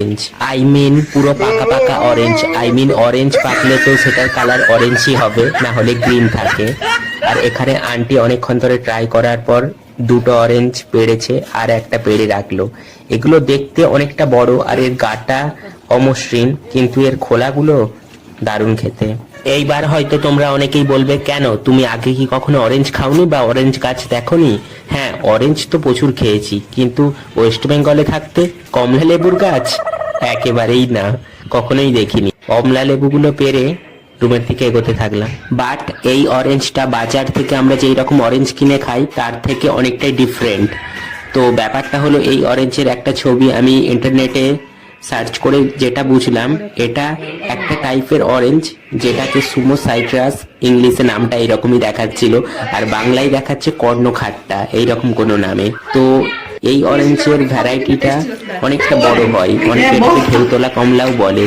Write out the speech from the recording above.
Orange, I mean পুরো পাকা পাকা অরেঞ্জ। আই মিন অরেঞ্জ পাকলে তো সেটার কালার অরেঞ্জই হবে, না হলে গ্রিন থাকে। আর এখানে আন্টি অনেকক্ষণ ধরে ট্রাই করার পর দুটো অরেঞ্জ পেড়েছে আর একটা পেড়ে রাখলো। এগুলো দেখতে অনেকটা বড় আর এর গাটা অমসৃণ, কিন্তু এর খোলাগুলো দারুণ খেতে। এইবার হয়তো তোমরা অনেকেই বলবে, কেন তুমি আগে কি কখনো অরেঞ্জ খাওনি বা অরেঞ্জ গাছ দেখোনি? হ্যাঁ, অরেঞ্জ তো প্রচুর খেয়েছি, কিন্তু ওয়েস্ট বেঙ্গলে থাকতে কমলা লেবুর গাছ একেবারেই না, কখনোই দেখিনি। কমলা লেবুগুলো পেরে রুমের দিকে এগোতে থাকলাম। বাট এই অরেঞ্জটা বাজার থেকে আমরা যেই রকম অরেঞ্জ কিনে খাই তার থেকে অনেকটাই ডিফারেন্ট। তো ব্যাপারটা হলো, এই অরেঞ্জের একটা ছবি আমি ইন্টারনেটে সার্চ করে যেটা বুঝলাম, এটা একটা টাইপের অরেঞ্জ যেটাকে সুমো সাইট্রাস, ইংলিশে নামটা এইরকমই দেখাচ্ছিল, আর বাংলায় দেখাচ্ছে কর্ণখাট্টা এইরকম কোনো নামে। তো এই অরেঞ্জের ভ্যারাইটিটা অনেকটা বড় হয়, অনেকে এটাকে ঢেউতলা কমলাও বলে।